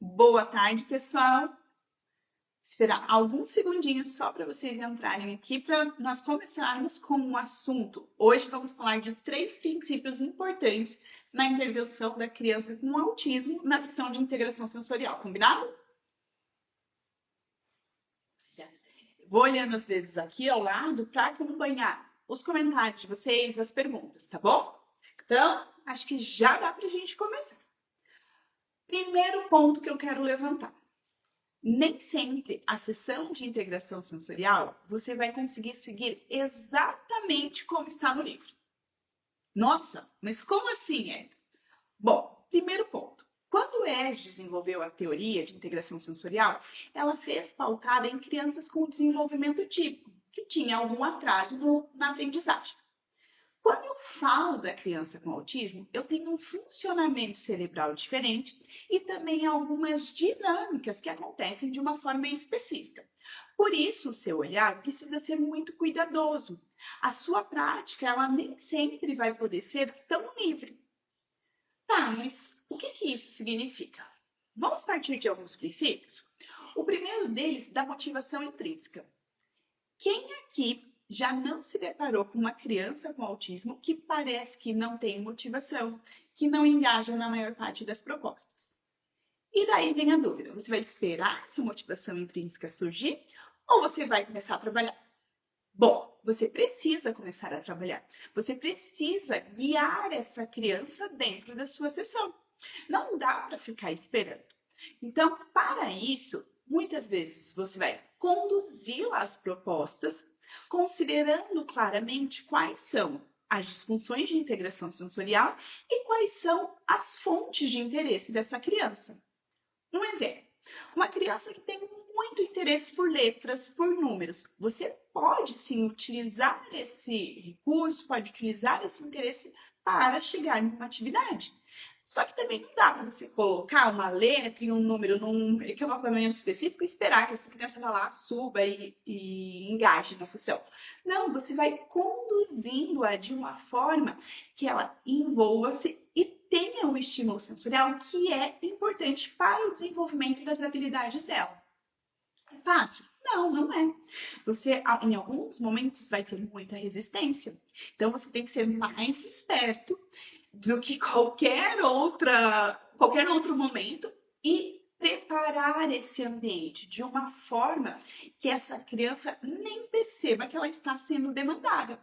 Boa tarde, pessoal. Esperar alguns segundinhos só para vocês entrarem aqui para nós começarmos com um assunto. Hoje vamos falar de 3 princípios importantes na intervenção da criança com autismo na sessão de integração sensorial, combinado? Vou olhando às vezes aqui ao lado para acompanhar os comentários de vocês, as perguntas, tá bom? Então, acho que já dá para a gente começar. Primeiro ponto que eu quero levantar. Nem sempre a sessão de integração sensorial você vai conseguir seguir exatamente como está no livro. Nossa, mas como assim é? Bom, primeiro ponto. Quando o ES desenvolveu a teoria de integração sensorial, ela fez pautada em crianças com desenvolvimento típico, que tinha algum atraso na aprendizagem. Quando eu falo da criança com autismo, eu tenho um funcionamento cerebral diferente e também algumas dinâmicas que acontecem de uma forma específica. Por isso, o seu olhar precisa ser muito cuidadoso. A sua prática, ela nem sempre vai poder ser tão livre. Tá, mas o que isso significa? Vamos partir de alguns princípios? O primeiro deles, da motivação intrínseca. Quem aqui já não se deparou com uma criança com autismo que parece que não tem motivação, que não engaja na maior parte das propostas? E daí vem a dúvida: você vai esperar essa motivação intrínseca surgir ou você vai começar a trabalhar? Bom, você precisa começar a trabalhar. Você precisa guiar essa criança dentro da sua sessão. Não dá para ficar esperando. Então, para isso, muitas vezes você vai conduzi-la às propostas, considerando claramente quais são as disfunções de integração sensorial e quais são as fontes de interesse dessa criança. Um exemplo: uma criança que tem muito interesse por letras, por números. Você pode sim utilizar esse recurso, pode utilizar esse interesse para chegar numa atividade. Só que também não dá para você colocar uma letra e um número num equipamento específico e esperar que essa criança vá lá, suba e engaje na sessão. Não, você vai conduzindo-a de uma forma que ela envolva-se e tenha um estímulo sensorial que é importante para o desenvolvimento das habilidades dela. É fácil? Não, não é. Você, em alguns momentos, vai ter muita resistência. Então, você tem que ser mais esperto do que qualquer outro momento e preparar esse ambiente de uma forma que essa criança nem perceba que ela está sendo demandada.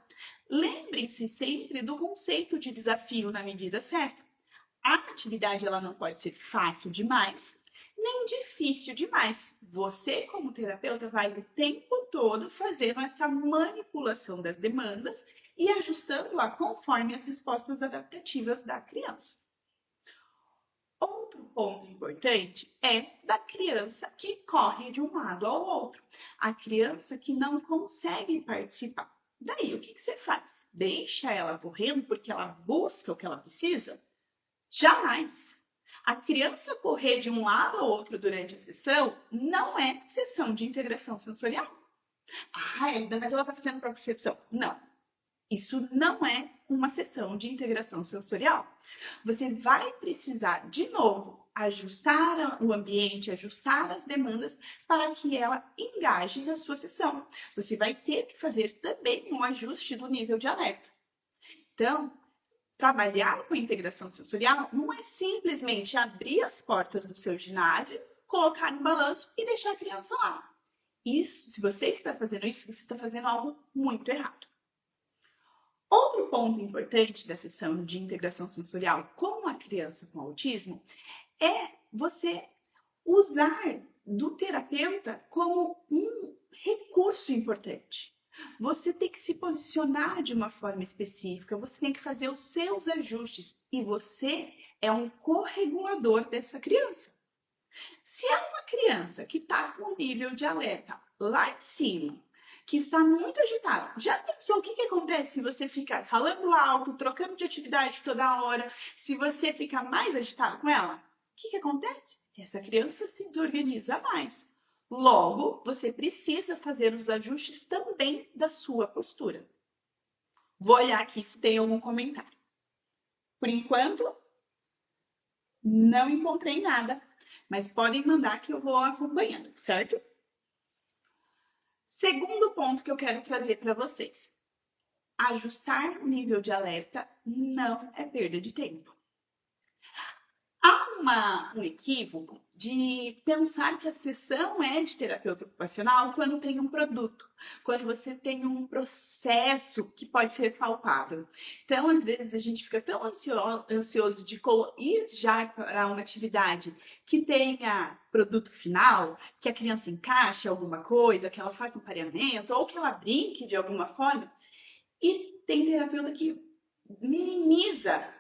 Lembrem-se sempre do conceito de desafio na medida certa. A atividade ela não pode ser fácil demais, nem difícil demais. Você, como terapeuta, vai o tempo todo fazendo essa manipulação das demandas e ajustando-a conforme as respostas adaptativas da criança. Outro ponto importante é da criança que corre de um lado ao outro, a criança que não consegue participar. Daí, o que você faz? Deixa ela correndo porque ela busca o que ela precisa? Jamais! A criança correr de um lado ao outro durante a sessão não é sessão de integração sensorial. Mas ela está fazendo para percepção. Não, isso não é uma sessão de integração sensorial. Você vai precisar, de novo, ajustar o ambiente, ajustar as demandas para que ela engaje na sua sessão. Você vai ter que fazer também um ajuste do nível de alerta. Então, trabalhar com integração sensorial não é simplesmente abrir as portas do seu ginásio, colocar no balanço e deixar a criança lá. Isso, se você está fazendo isso, você está fazendo algo muito errado. Outro ponto importante da sessão de integração sensorial com a criança com autismo é você usar do terapeuta como um recurso importante. Você tem que se posicionar de uma forma específica, você tem que fazer os seus ajustes e você é um corregulador dessa criança. Se é uma criança que está com um nível de alerta lá em cima, que está muito agitada, já pensou o que acontece se você ficar falando alto, trocando de atividade toda hora, se você ficar mais agitado com ela? O que acontece? Essa criança se desorganiza mais. Logo, você precisa fazer os ajustes também da sua postura. Vou olhar aqui se tem algum comentário. Por enquanto, não encontrei nada. Mas podem mandar que eu vou acompanhando, certo? Segundo ponto que eu quero trazer para vocês. Ajustar o nível de alerta não é perda de tempo. Há um equívoco de pensar que a sessão é de terapeuta ocupacional quando tem um produto, quando você tem um processo que pode ser palpável. Então, às vezes, a gente fica tão ansioso de ir já para uma atividade que tenha produto final, que a criança encaixe alguma coisa, que ela faça um pareamento, ou que ela brinque de alguma forma. E tem terapeuta que minimiza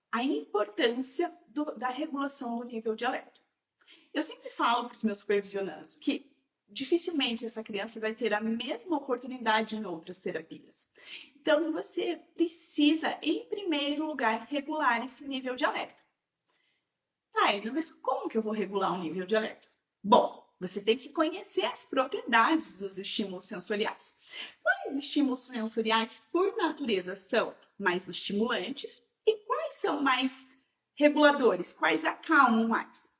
a importância da regulação do nível de alerta. Eu sempre falo para os meus supervisionandos que dificilmente essa criança vai ter a mesma oportunidade em outras terapias. Então, você precisa, em primeiro lugar, regular esse nível de alerta. Mas como que eu vou regular o nível de alerta? Bom, você tem que conhecer as propriedades dos estímulos sensoriais. Quais estímulos sensoriais, por natureza, são mais estimulantes e quais são mais reguladores, quais acalmam mais?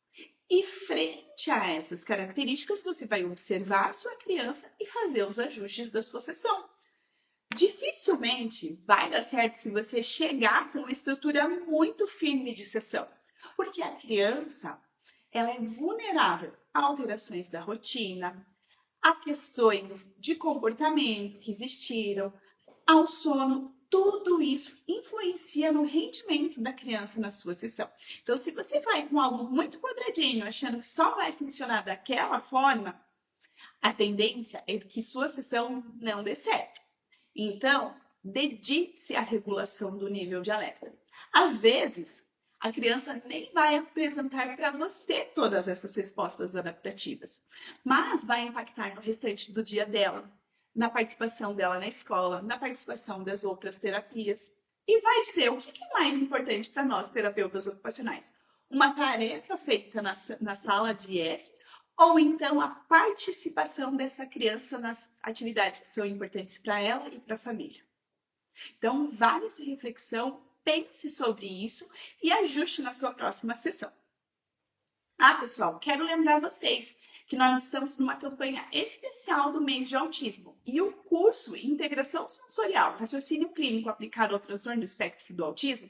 E frente a essas características, você vai observar a sua criança e fazer os ajustes da sua sessão. Dificilmente vai dar certo se você chegar com uma estrutura muito firme de sessão, porque a criança ela é vulnerável a alterações da rotina, a questões de comportamento que existiram, ao sono. Tudo isso influencia no rendimento da criança na sua sessão. Então, se você vai com algo muito quadradinho, achando que só vai funcionar daquela forma, a tendência é que sua sessão não dê certo. Então, dedique-se à regulação do nível de alerta. Às vezes, a criança nem vai apresentar para você todas essas respostas adaptativas, mas vai impactar no restante do dia dela, na participação dela na escola, na participação das outras terapias. E vai dizer o que é mais importante para nós, terapeutas ocupacionais. Uma tarefa feita na sala de IS ou então a participação dessa criança nas atividades que são importantes para ela e para a família. Então, vale essa reflexão, pense sobre isso e ajuste na sua próxima sessão. Pessoal, quero lembrar vocês que nós estamos numa campanha especial do mês de autismo e o curso Integração Sensorial, Raciocínio Clínico aplicado ao transtorno do espectro do autismo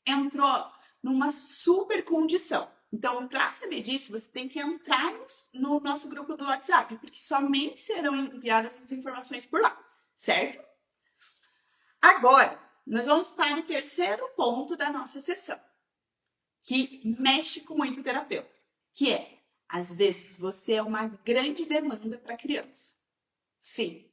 entrou numa super condição. Então, para saber disso, você tem que entrar no nosso grupo do WhatsApp, porque somente serão enviadas as informações por lá, certo? Agora, nós vamos para o terceiro ponto da nossa sessão, que mexe com muito terapeuta, que é, às vezes, você é uma grande demanda para a criança. Sim.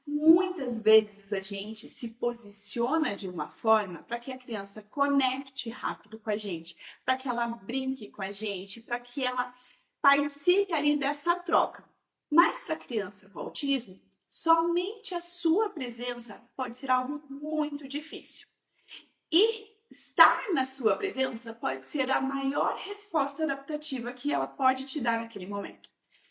Muitas vezes a gente se posiciona de uma forma para que a criança conecte rápido com a gente, para que ela brinque com a gente, para que ela participe ali dessa troca. Mas para a criança com autismo, somente a sua presença pode ser algo muito difícil. E estar na sua presença pode ser a maior resposta adaptativa que ela pode te dar naquele momento.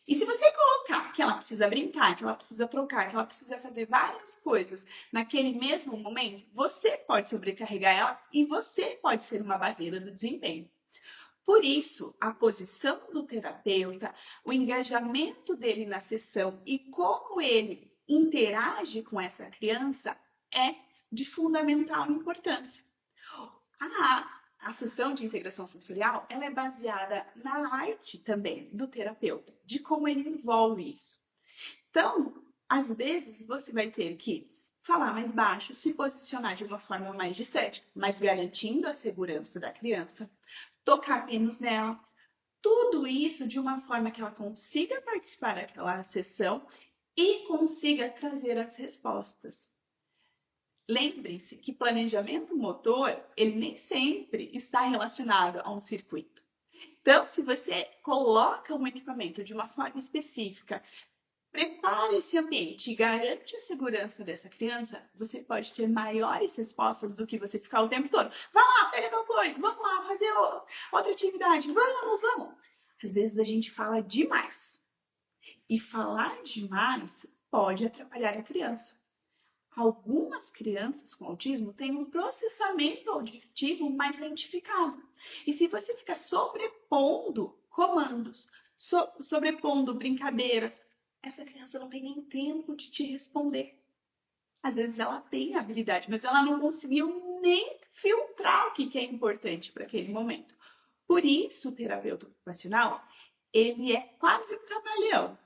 E se você colocar que ela precisa brincar, que ela precisa trocar, que ela precisa fazer várias coisas naquele mesmo momento, você pode sobrecarregar ela e você pode ser uma barreira do desempenho. Por isso, a posição do terapeuta, o engajamento dele na sessão e como ele interage com essa criança é de fundamental importância. A sessão de integração sensorial ela é baseada na arte também do terapeuta, de como ele envolve isso. Então, às vezes, você vai ter que falar mais baixo, se posicionar de uma forma mais distante, mas garantindo a segurança da criança, tocar menos nela, tudo isso de uma forma que ela consiga participar daquela sessão e consiga trazer as respostas. Lembrem-se que planejamento motor, ele nem sempre está relacionado a um circuito. Então, se você coloca um equipamento de uma forma específica, prepara esse ambiente e garante a segurança dessa criança, você pode ter maiores respostas do que você ficar o tempo todo. Vai lá, pega tal coisa, vamos lá fazer outra atividade, vamos. Às vezes a gente fala demais. E falar demais pode atrapalhar a criança. Algumas crianças com autismo têm um processamento auditivo mais lentificado. E se você ficar sobrepondo comandos, sobrepondo brincadeiras, essa criança não tem nem tempo de te responder. Às vezes ela tem habilidade, mas ela não conseguiu nem filtrar o que é importante para aquele momento. Por isso, o terapeuta ocupacional, ele é quase um camaleão,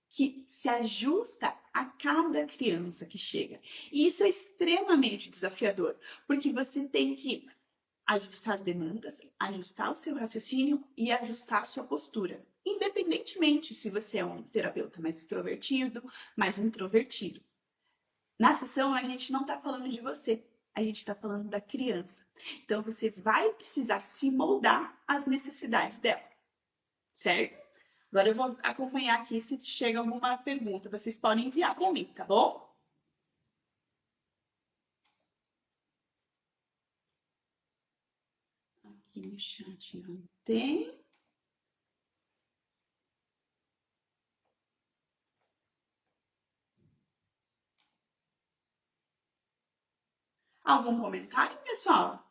que se ajusta a cada criança que chega. E isso é extremamente desafiador, porque você tem que ajustar as demandas, ajustar o seu raciocínio e ajustar a sua postura. Independentemente se você é um terapeuta mais extrovertido, mais introvertido. Na sessão, a gente não está falando de você, a gente está falando da criança. Então, você vai precisar se moldar às necessidades dela, certo? Agora eu vou acompanhar aqui se chega alguma pergunta. Vocês podem enviar para mim, tá bom? Aqui no chat não tem. Algum comentário, pessoal?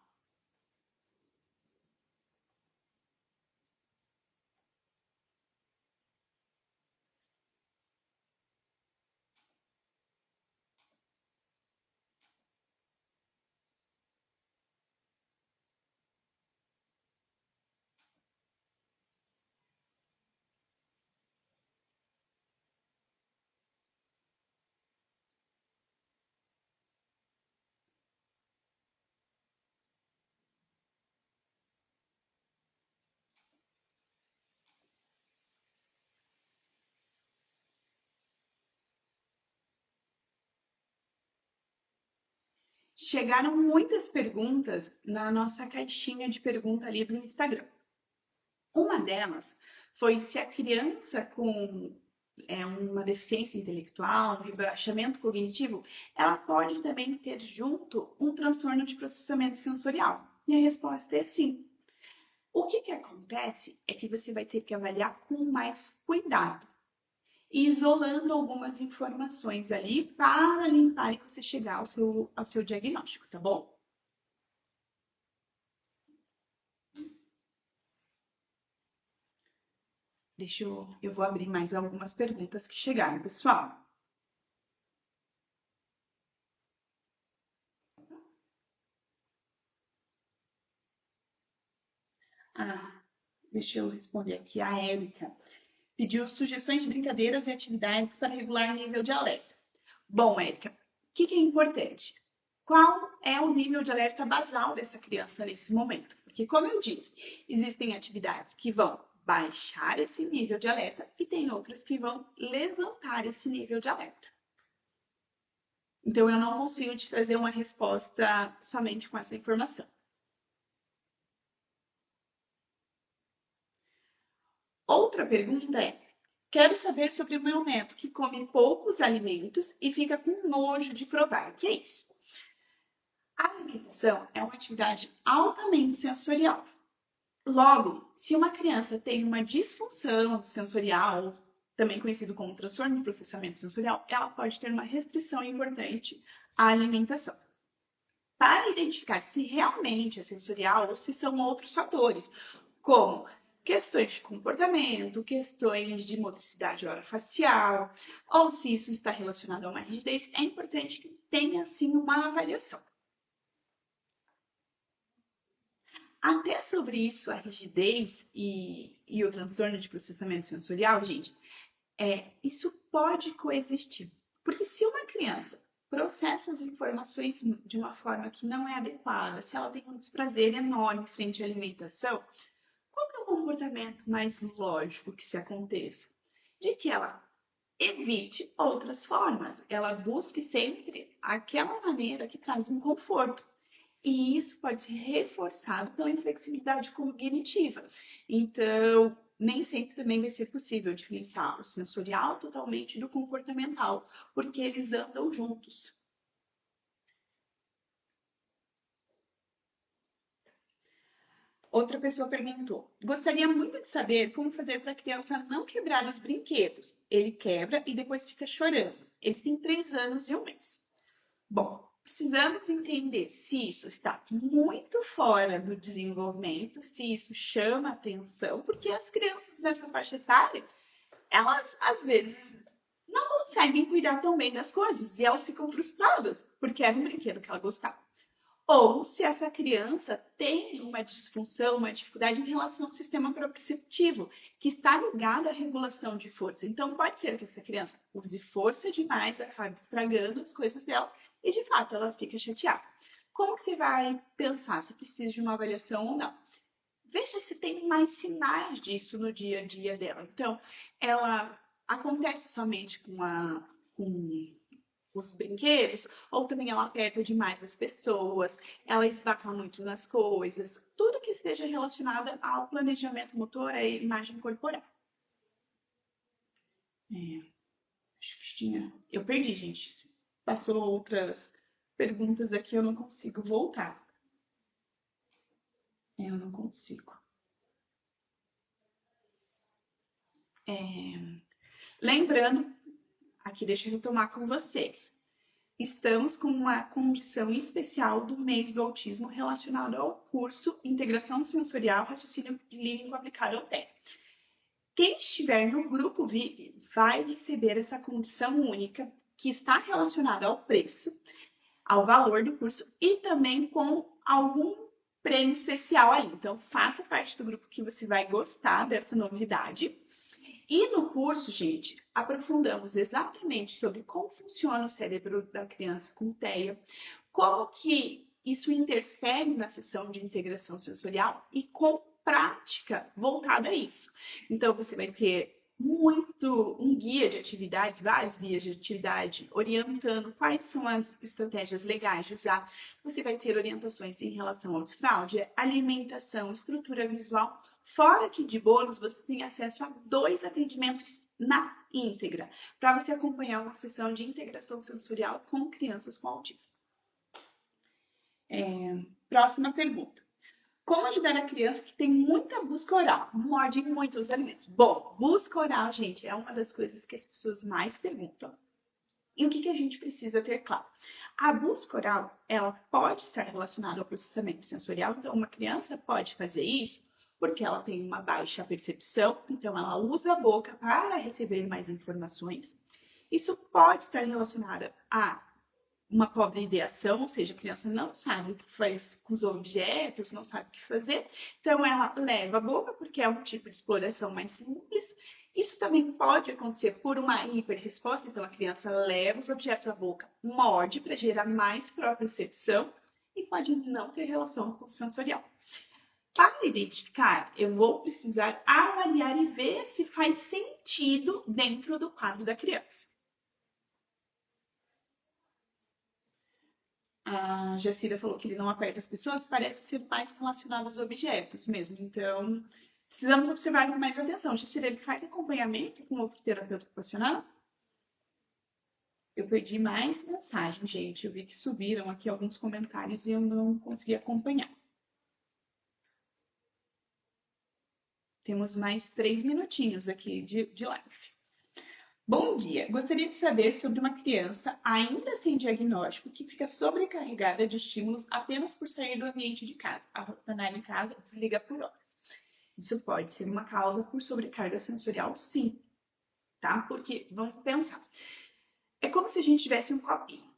Chegaram muitas perguntas na nossa caixinha de pergunta ali do Instagram. Uma delas foi se a criança com uma deficiência intelectual, um rebaixamento cognitivo, ela pode também ter junto um transtorno de processamento sensorial. E a resposta é sim. O que acontece é que você vai ter que avaliar com mais cuidado, isolando algumas informações ali para limpar e você chegar ao seu diagnóstico, tá bom? Eu vou abrir mais algumas perguntas que chegaram, pessoal. Ah, deixa eu responder aqui. A Érica pediu sugestões de brincadeiras e atividades para regular nível de alerta. Bom, Érica, o que é importante? Qual é o nível de alerta basal dessa criança nesse momento? Porque, como eu disse, existem atividades que vão baixar esse nível de alerta e tem outras que vão levantar esse nível de alerta. Então, eu não consigo te trazer uma resposta somente com essa informação. Outra pergunta é: quero saber sobre o meu neto que come poucos alimentos e fica com nojo de provar. O que é isso? A alimentação é uma atividade altamente sensorial. Logo, se uma criança tem uma disfunção sensorial, também conhecido como transtorno de processamento sensorial, ela pode ter uma restrição importante à alimentação. Para identificar se realmente é sensorial ou se são outros fatores, como questões de comportamento, questões de motricidade orofacial, ou se isso está relacionado a uma rigidez, é importante que tenha, sim, uma avaliação. Até sobre isso, a rigidez e o transtorno de processamento sensorial, gente, isso pode coexistir. Porque se uma criança processa as informações de uma forma que não é adequada, se ela tem um desprazer enorme frente à alimentação, qual que é o comportamento mais lógico que se aconteça? De que ela evite outras formas, ela busque sempre aquela maneira que traz um conforto. E isso pode ser reforçado pela inflexibilidade cognitiva. Então, nem sempre também vai ser possível diferenciar o sensorial totalmente do comportamental, porque eles andam juntos. Outra pessoa perguntou: gostaria muito de saber como fazer para a criança não quebrar os brinquedos. Ele quebra e depois fica chorando. Ele tem 3 anos e 1 mês. Bom, precisamos entender se isso está muito fora do desenvolvimento, se isso chama atenção, porque as crianças dessa faixa etária, elas às vezes não conseguem cuidar tão bem das coisas e elas ficam frustradas porque era um brinquedo que ela gostava. Ou se essa criança tem uma disfunção, uma dificuldade em relação ao sistema proprioceptivo, que está ligado à regulação de força. Então, pode ser que essa criança use força demais, acabe estragando as coisas dela e, de fato, ela fica chateada. Como que você vai pensar se precisa de uma avaliação ou não? Veja se tem mais sinais disso no dia a dia dela. Então, ela acontece somente com os brinquedos, ou também ela aperta demais as pessoas, ela esbarra muito nas coisas, tudo que esteja relacionado ao planejamento motor, à imagem corporal. Acho que tinha. Eu perdi, gente. Passou outras perguntas aqui, eu não consigo voltar. Eu não consigo. Lembrando, aqui deixa eu retomar com vocês. Estamos com uma condição especial do mês do autismo relacionado ao curso Integração Sensorial, Raciocínio Clínico Aplicado ao TEA. Quem estiver no grupo VIP vai receber essa condição única que está relacionada ao preço, ao valor do curso e também com algum prêmio especial aí. Então, faça parte do grupo que você vai gostar dessa novidade. E no curso, gente, aprofundamos exatamente sobre como funciona o cérebro da criança com TEA, como que isso interfere na sessão de integração sensorial e com prática voltada a isso. Então, você vai ter um guia de atividades, vários guias de atividade, orientando quais são as estratégias legais de usar. Você vai ter orientações em relação ao desfraude, alimentação, estrutura visual. Fora que de bônus você tem acesso a 2 atendimentos na íntegra, para você acompanhar uma sessão de integração sensorial com crianças com autismo. Próxima pergunta. Como ajudar a criança que tem muita busca oral, morde muito os alimentos? Bom, busca oral, gente, é uma das coisas que as pessoas mais perguntam. E o que a gente precisa ter claro? A busca oral, ela pode estar relacionada ao processamento sensorial, então uma criança pode fazer isso porque ela tem uma baixa percepção, então ela usa a boca para receber mais informações. Isso pode estar relacionado a uma pobre ideação, ou seja, a criança não sabe o que faz com os objetos, não sabe o que fazer, então ela leva a boca, porque é um tipo de exploração mais simples. Isso também pode acontecer por uma hiperresposta, então a criança leva os objetos à boca, morde para gerar mais propriocepção e pode não ter relação com o sensorial. Para identificar, eu vou precisar avaliar e ver se faz sentido dentro do quadro da criança. A Jacira falou que ele não aperta as pessoas, parece ser mais relacionado aos objetos mesmo. Então, precisamos observar com mais atenção. Jacira, ele faz acompanhamento com outro terapeuta ocupacional? Eu perdi mais mensagem, gente. Eu vi que subiram aqui alguns comentários e eu não consegui acompanhar. Temos mais 3 minutinhos aqui de live. Bom dia! Gostaria de saber sobre uma criança, ainda sem diagnóstico, que fica sobrecarregada de estímulos apenas por sair do ambiente de casa. Ao retornar em casa, desliga por horas. Isso pode ser uma causa por sobrecarga sensorial, sim, tá? Porque, vamos pensar, é como se a gente tivesse um copinho,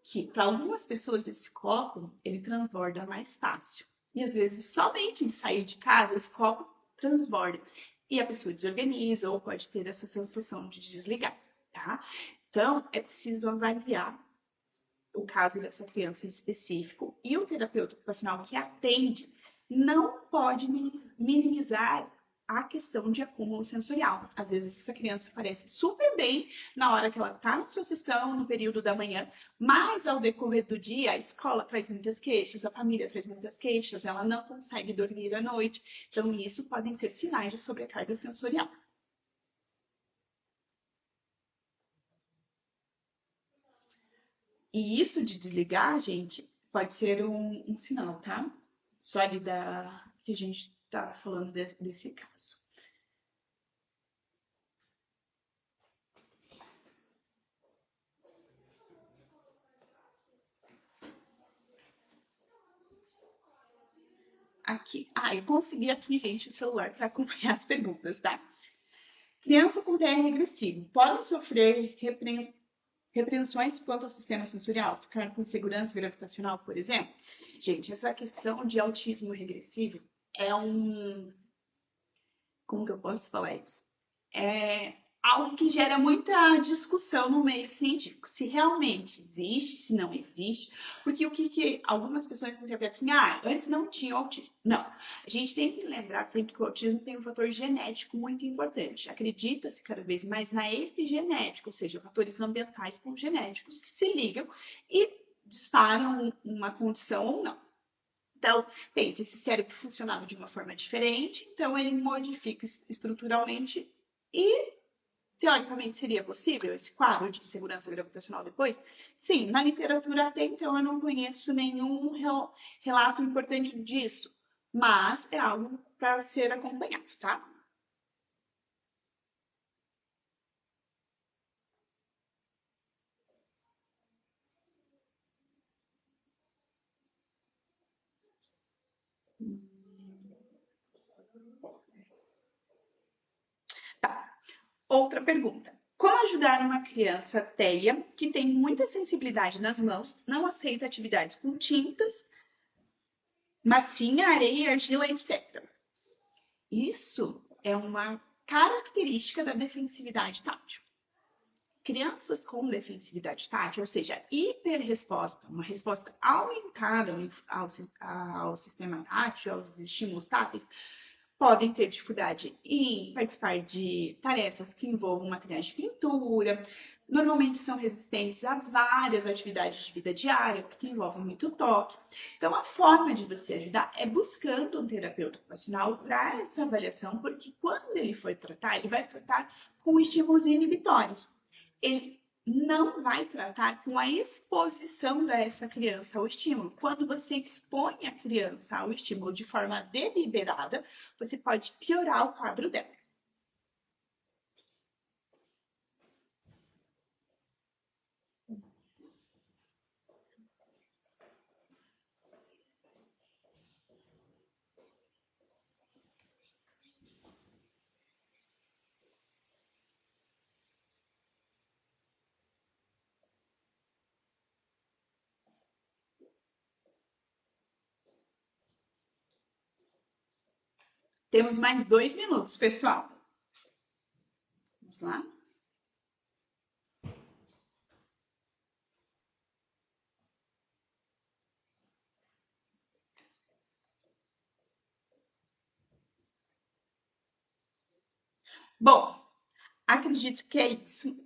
que para algumas pessoas esse copo, ele transborda mais fácil. E às vezes, somente de sair de casa, esse copo transborda. E a pessoa desorganiza ou pode ter essa sensação de desligar, tá? Então, é preciso avaliar o caso dessa criança em específico e o terapeuta ocupacional que atende não pode minimizar a questão de acúmulo sensorial. Às vezes essa criança aparece super bem na hora que ela está na sua sessão, no período da manhã, mas ao decorrer do dia a escola traz muitas queixas, a família traz muitas queixas, ela não consegue dormir à noite. Então isso podem ser sinais de sobrecarga sensorial. E isso de desligar, gente, pode ser um sinal, tá? Só ali que a gente tá falando desse caso. aqui. Eu consegui aqui, gente, o celular para acompanhar as perguntas, tá? Criança com TR regressivo pode sofrer repreensões quanto ao sistema sensorial, ficar com segurança gravitacional, por exemplo? Gente, essa questão de autismo regressivo é como que eu posso falar isso? É algo que gera muita discussão no meio científico. Se realmente existe, se não existe. Porque o que algumas pessoas interpretam assim, antes não tinha autismo. Não. A gente tem que lembrar sempre que o autismo tem um fator genético muito importante. Acredita-se cada vez mais na epigenética, ou seja, fatores ambientais com genéticos que se ligam e disparam uma condição ou não. Então, pensa, esse cérebro funcionava de uma forma diferente, então ele modifica estruturalmente e, teoricamente, seria possível esse quadro de segurança gravitacional depois? Sim, na literatura até então eu não conheço nenhum relato importante disso, mas é algo para ser acompanhado, tá? Tá. Outra pergunta. Como ajudar uma criança TEA que tem muita sensibilidade nas mãos, não aceita atividades com tintas, massinha, areia, argila, etc. Isso é uma característica da defensividade tátil. Crianças com defensividade tátil, ou seja, hiperresposta, uma resposta aumentada ao sistema tátil, aos estímulos táteis, podem ter dificuldade em participar de tarefas que envolvam materiais de pintura, normalmente são resistentes a várias atividades de vida diária, que envolvem muito toque. Então, a forma de você ajudar é buscando um terapeuta ocupacional para essa avaliação, porque quando ele for tratar, ele vai tratar com estímulos inibitórios. Ele não vai tratar com a exposição dessa criança ao estímulo. Quando você expõe a criança ao estímulo de forma deliberada, você pode piorar o quadro dela. Temos mais 2 minutos, pessoal. Vamos lá? Bom, acredito que é isso.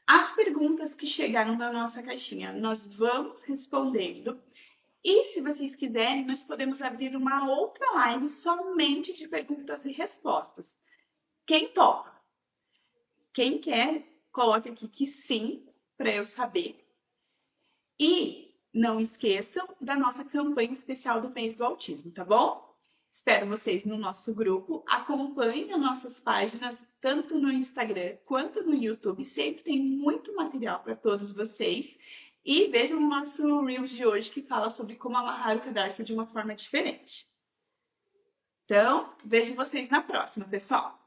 As perguntas que chegaram na nossa caixinha, nós vamos respondendo. E se vocês quiserem, nós podemos abrir uma outra live somente de perguntas e respostas. Quem topa? Quem quer, coloque aqui que sim, para eu saber. E não esqueçam da nossa campanha especial do mês do autismo, tá bom? Espero vocês no nosso grupo. Acompanhem as nossas páginas, tanto no Instagram quanto no YouTube. Sempre tem muito material para todos vocês. E vejam o nosso Reels de hoje, que fala sobre como amarrar o cadarço de uma forma diferente. Então, vejo vocês na próxima, pessoal!